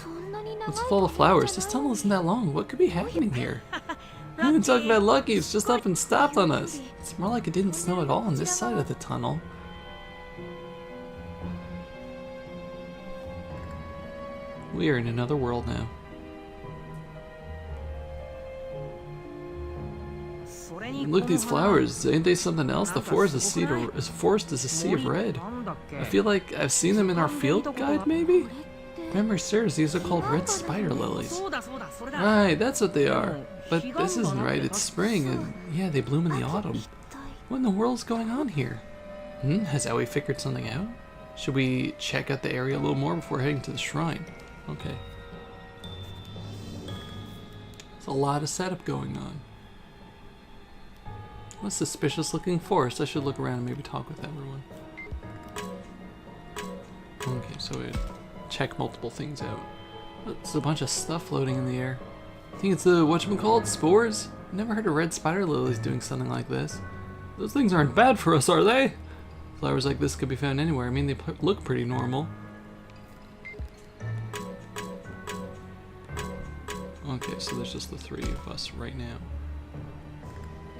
It's full of flowers. This tunnel isn't that long. What could be happening here? Talk about lucky, it's just up and stopped on us. It's more like it didn't snow at all on this side of the tunnel. We are in another world now. Look at these flowers. Ain't they something else? The forest is a sea of red. I feel like I've seen them in our field guide, maybe? Memory serves, these are called red spider lilies. Right, that's what they are. But this isn't right, it's spring, and yeah, they bloom in the autumn. What in the world's going on here? Has Aoi figured something out? Should we check out the area a little more before heading to the shrine? Okay. There's a lot of setup going on. What a suspicious looking forest. I should look around and maybe talk with everyone. Okay, so we check multiple things out. It's a bunch of stuff floating in the air. I think it's the, whatchamacallit, spores? Never heard of red spider lilies doing something like this. Those things aren't bad for us, are they? Flowers like this could be found anywhere. I mean, they look pretty normal. Okay, so there's just the three of us right now.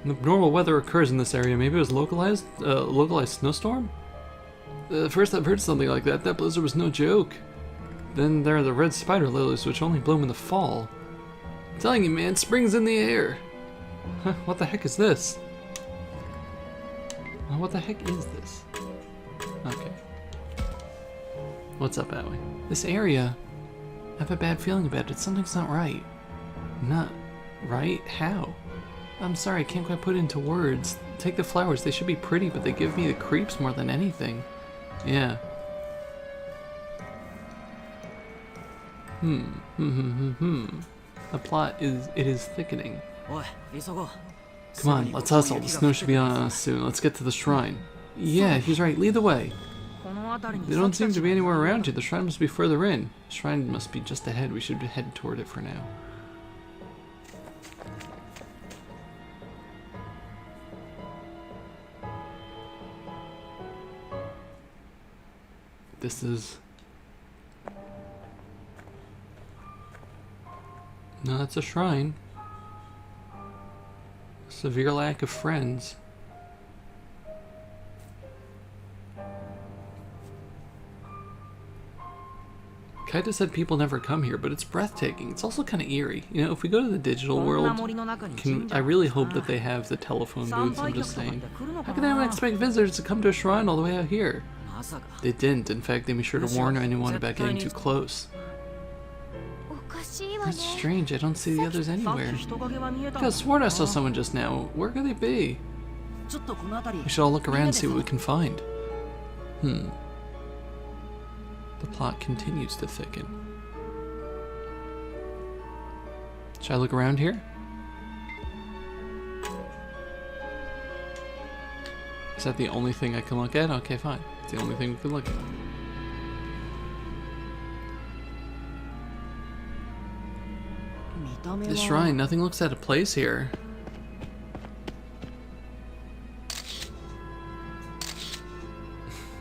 And the normal weather occurs in this area. Maybe it was localized snowstorm? First I've heard something like that. That blizzard was no joke. Then there are the red spider lilies, which only bloom in the fall. I'm telling you, man, spring's in the air. Huh, what the heck is this? What the heck is this? Okay. What's up, Owie? This area, I have a bad feeling about it. Something's not right. Not right? How? I'm sorry, I can't quite put it into words. Take the flowers, they should be pretty, but they give me the creeps more than anything. Yeah. The plot is thickening. Come on, let's hustle. The snow should be on us soon. Let's get to the shrine. Yeah, he's right. Lead the way. They don't seem to be anywhere around here. The shrine must be further in. The shrine must be just ahead. We should head toward it for now. This is... No, it's a shrine. Severe lack of friends. Kaita said people never come here, but it's breathtaking. It's also kind of eerie. You know, if we go to the digital world, I really hope that they have the telephone booths. I'm just saying. How can anyone expect visitors to come to a shrine all the way out here? They didn't. In fact, they made sure to warn anyone about getting too close. That's strange. I don't see the others anywhere. I could have sworn I saw someone just now. Where could they be? We should all look around and see what we can find. The plot continues to thicken. Should I look around here? Is that the only thing I can look at? Okay, fine. It's the only thing we can look at. This shrine, nothing looks out of place here.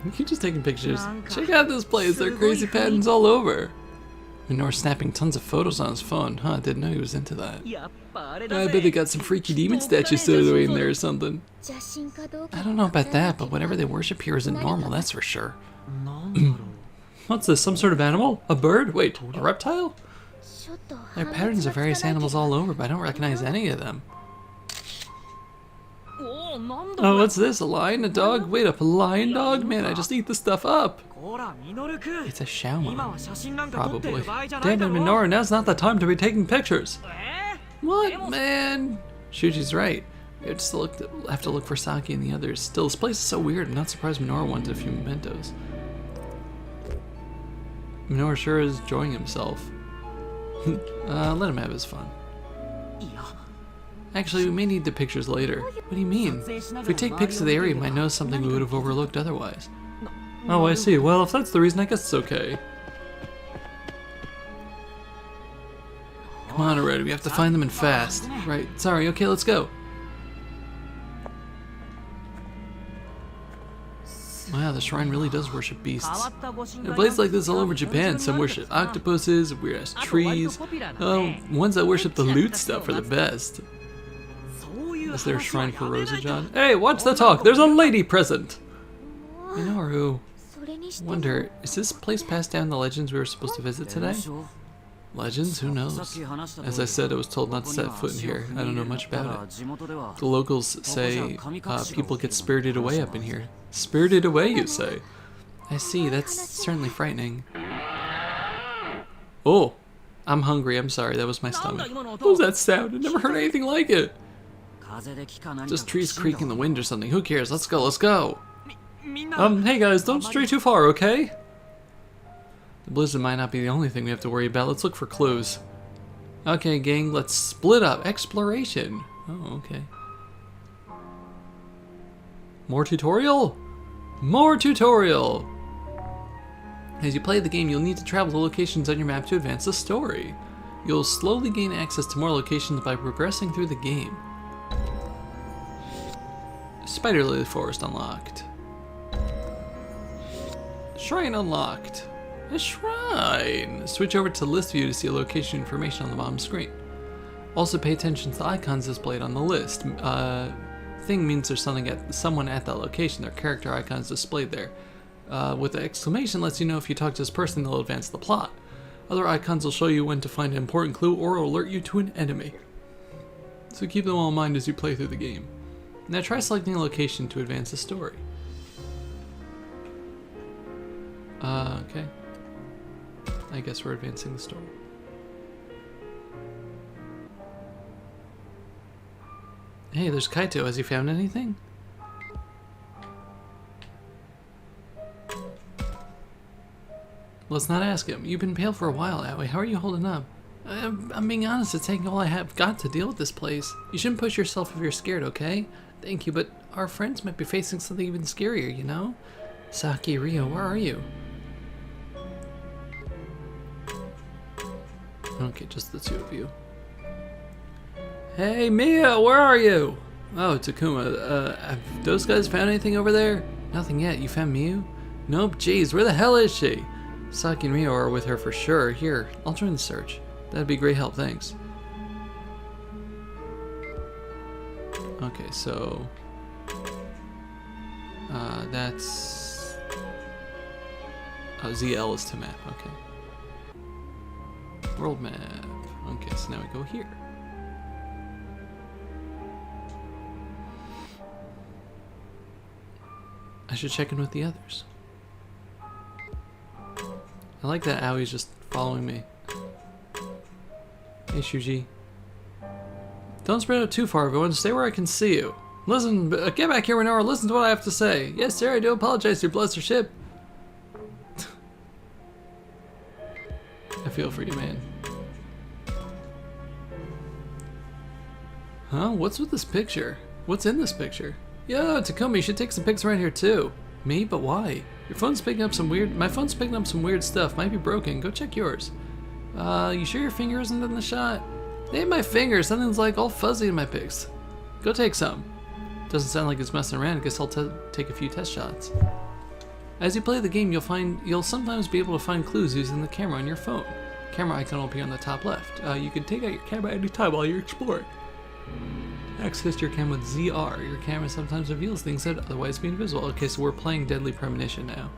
You keep just taking pictures. Check out this place, there are crazy patterns all over. Minoru's snapping tons of photos on his phone. Huh, didn't know he was into that. I bet they got some freaky demon statues stowed away in there or something. I don't know about that, but whatever they worship here isn't normal, that's for sure. What's this, some sort of animal? A bird? Wait, a reptile? There are patterns of various animals all over, but I don't recognize any of them. Oh, what's this? A lion? A dog? Wait up, a lion dog? Man, I just eat this stuff up. It's a Shauma. Probably. Damn it, Minoru, now's not the time to be taking pictures. What, man? Shuji's right. We have to look for Saki and the others. Still, this place is so weird. I'm not surprised Minoru wanted a few mementos. Minoru sure is enjoying himself. Let him have his fun. Actually, we may need the pictures later. What do you mean? If we take pics of the area, we might know something we would have overlooked otherwise. Oh, I see. Well, if that's the reason, I guess it's okay. Come on already, we have to find them and fast. Right, sorry, okay, let's go. Wow, the shrine really does worship beasts. There are places like this all over Japan. Some worship octopuses, weird-ass trees. Ones that worship the loot stuff are the best. Is there a shrine for Rosa-John? Hey, watch the talk! There's a lady present! Minoru. Wonder, is this place passed down the legends we were supposed to visit today? Legends? Who knows? As I said, I was told not to set foot in here. I don't know much about it. The locals say people get spirited away up in here. Spirited away, you say? I see, that's certainly frightening. Oh, I'm hungry, I'm sorry, that was my stomach. What was that sound? I never heard anything like it. Just trees creak in the wind or something. Who cares? Let's go, let's go. Hey guys, don't stray too far, okay? The blizzard might not be the only thing we have to worry about. Let's look for clues. Okay, gang, let's split up. Exploration. Oh, okay. More tutorial? More tutorial! As you play the game, you'll need to travel to locations on your map to advance the story. You'll slowly gain access to more locations by progressing through the game. Spider Lily Forest unlocked. Shrine unlocked. A shrine! Switch over to list view to see location information on the bottom screen. Also pay attention to the icons displayed on the list. Thing means there's someone at that location. Their character icons displayed there. With the exclamation lets you know if you talk to this person, they'll advance the plot. Other icons will show you when to find an important clue or alert you to an enemy. So keep them all in mind as you play through the game. Now try selecting a location to advance the story. Okay. I guess we're advancing the story. Hey, there's Kaito. Has he found anything? Let's not ask him. You've been pale for a while, Aoi. How are you holding up? I'm being honest, it's taking all I have got to deal with this place. You shouldn't push yourself if you're scared, okay? Thank you, but our friends might be facing something even scarier, you know? Saki, Rio, where are you? Okay, just the two of you. Hey, Mia, where are you? Oh, Takuma, have those guys found anything over there? Nothing yet. You found Miu? Nope, jeez, where the hell is she? Saki and Rio are with her for sure. Here, I'll join the search. That'd be great help, thanks. Okay, so... that's... ZL is to map, okay. World map. Okay, so now we go here. I should check in with the others. I like that Aoi's just following me. Hey, Shuji. Don't spread out too far, everyone. Stay where I can see you. Listen, get back here, Renora. Listen to what I have to say. Yes, sir, I do apologize to your blessed ship. I feel for you, man. Huh? What's with this picture? What's in this picture? Yo, Takumi, you should take some pics around here too. Me? But why? Your phone's picking up some weird... My phone's picking up some weird stuff. Might be broken. Go check yours. You sure your finger isn't in the shot? It ain't my finger. Something's like all fuzzy in my pics. Go take some. Doesn't sound like it's messing around. I guess I'll take a few test shots. As you play the game, you'll sometimes be able to find clues using the camera on your phone. Camera icon will appear on the top left. You can take out your camera anytime while you're exploring. Access your camera with ZR. Your camera sometimes reveals things that otherwise be invisible. Okay, so we're playing Deadly Premonition now.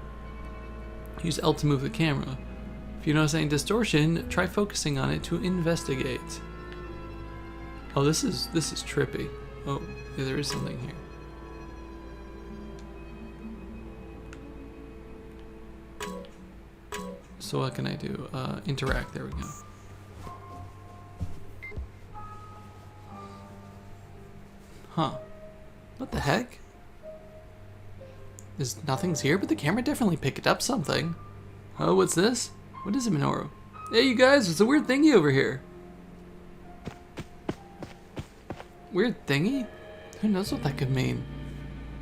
Use L to move the camera. If you notice any distortion, try focusing on it to investigate. Oh, this is trippy. Oh, yeah, there is something here. So what can I do? Interact, there we go. Huh. What the heck? Nothing's here, but the camera definitely picked up something. Oh, what's this? What is it, Minoru? Hey, you guys, it's a weird thingy over here. Weird thingy? Who knows what that could mean?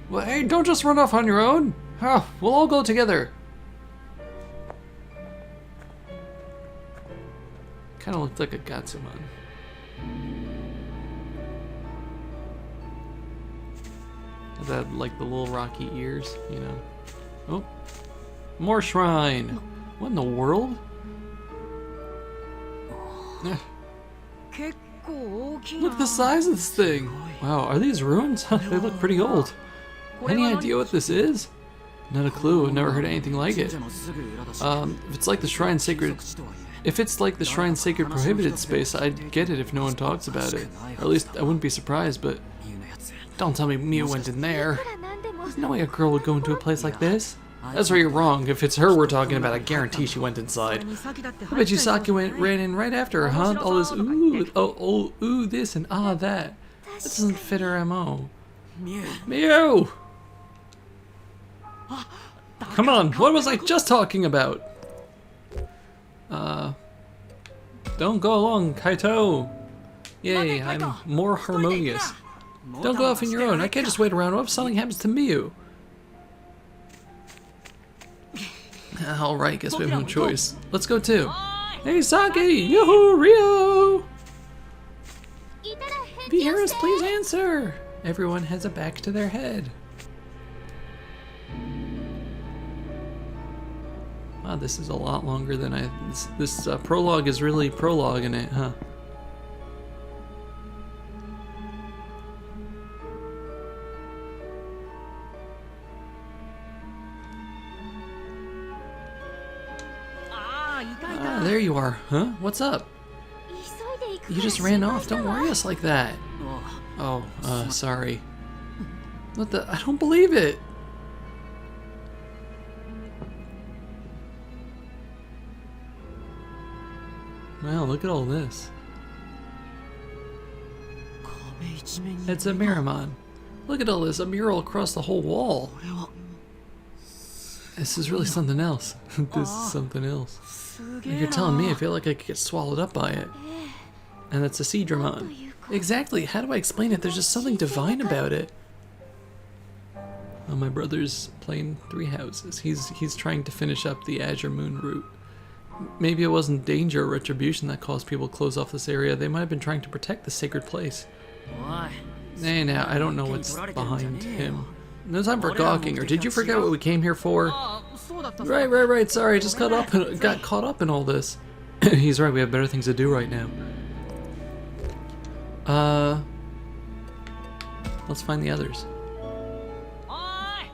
Well, hey, don't just run off on your own. Oh, we'll all go together. Kind of looked like a Gatsumon. That like the little rocky ears, you know. Oh, more shrine. What in the world? Look at the size of this thing. Wow, are these ruins? They look pretty old. Any idea what this is? Not a clue. I've never heard anything like it. If it's like the shrine sacred prohibited space, I'd get it if no one talks about it. Or at least I wouldn't be surprised, but don't tell me Mia went in there. There's no way a girl would go into a place like this. That's where you're wrong. If it's her we're talking about, I guarantee she went inside. I bet you Saki ran in right after her, huh? All this ooh, this and that. That doesn't fit her MO. Mew! Come on, what was I just talking about? Don't go along, Kaito. Yay, I'm more harmonious. Don't go off on your own. I can't just wait around. What if something happens to Miu? Alright, guess we have no choice. Let's go too. Hey, Saki! Yoo-hoo, Rio! If you hear us, please answer! Everyone has a back to their head. Wow, this is a lot longer than this prologue is really prologuing it, huh? Ah, there you are. Huh? What's up? You just ran off. Don't worry us like that. Oh, sorry. What the? I don't believe it. Wow, look at all this. It's a Miramon. Look at all this, a mural across the whole wall. This is really something else. This is something else. You're telling me I feel like I could get swallowed up by it. And it's a Digimon. Exactly, how do I explain it? There's just something divine about it. Oh, my brother's playing 3 houses. He's trying to finish up the Azure Moon route. Maybe it wasn't danger or retribution that caused people to close off this area. They might have been trying to protect the sacred place. Hey, now, I don't know what's behind him. No time for gawking, or did you forget what we came here for? Right, sorry, I just got caught up in all this. He's right, we have better things to do right now. Let's find the others.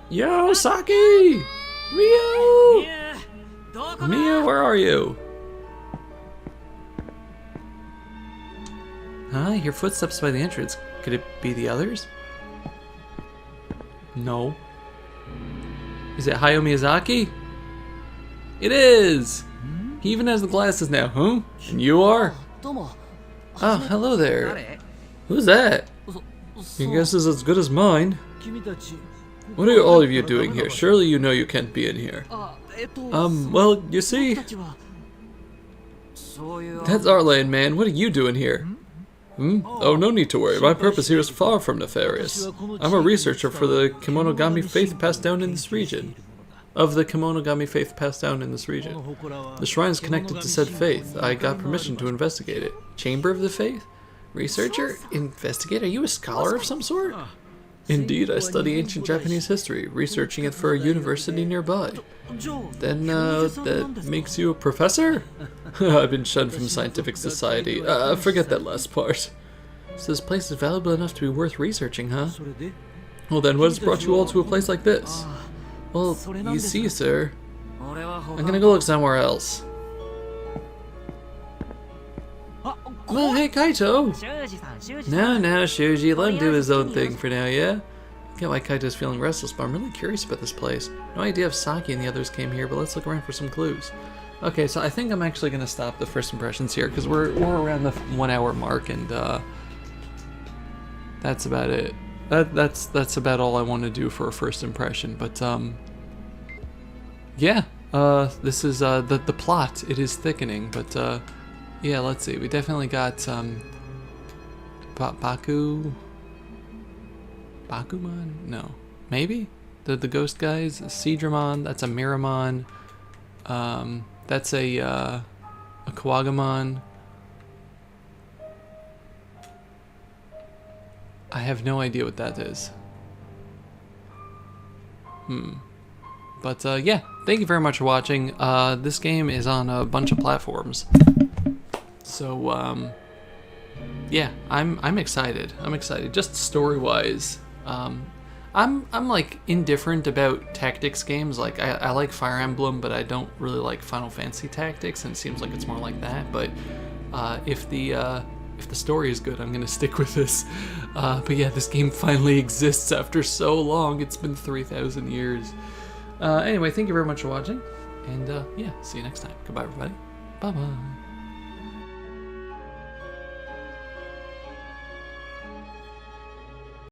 Yo, Saki! Rio! Mia, where are you? Huh? I hear footsteps by the entrance. Could it be the others? No. Is it Hayao Miyazaki? It is! He even has the glasses now, huh? And you are? Oh, hello there. Who's that? Your guess is as good as mine. What are all of you doing here? Surely you know you can't be in here. Well, you see... That's our lane, man. What are you doing here? Oh, no need to worry. My purpose here is far from nefarious. I'm a researcher for the Kemonogami faith passed down in this region. The shrine is connected to said faith. I got permission to investigate it. Chamber of the Faith? Researcher? Investigate? Are you a scholar of some sort? Indeed, I study ancient Japanese history, researching it for a university nearby. Then, that makes you a professor? I've been shunned from scientific society. Forget that last part. So this place is valuable enough to be worth researching, huh? Well then, what has brought you all to a place like this? Well, you see, sir, I'm gonna go look somewhere else. Well, hey, Kaito! No, Shuji, let him do his own thing for now, yeah? I get why Kaito's feeling restless, but I'm really curious about this place. No idea if Saki and the others came here, but let's look around for some clues. Okay, so I think I'm actually gonna stop the first impressions here, because we're around the 1 hour mark, and that's about it. That's about all I want to do for a first impression, but yeah, this is the plot. It is thickening, but yeah, let's see. We definitely got Bakumon? No, maybe the ghost guys. Seadramon. That's a Miramon. That's a Kawagamon. I have no idea what that is. But yeah, thank you very much for watching. This game is on a bunch of platforms. So yeah, I'm excited. I'm excited. Just story-wise, I'm like indifferent about tactics games. Like I like Fire Emblem, but I don't really like Final Fantasy Tactics, and it seems like it's more like that. But if the story is good, I'm gonna stick with this. But yeah, this game finally exists after so long. It's been 3,000 years. Anyway, thank you very much for watching, and yeah, see you next time. Goodbye, everybody. Bye-bye.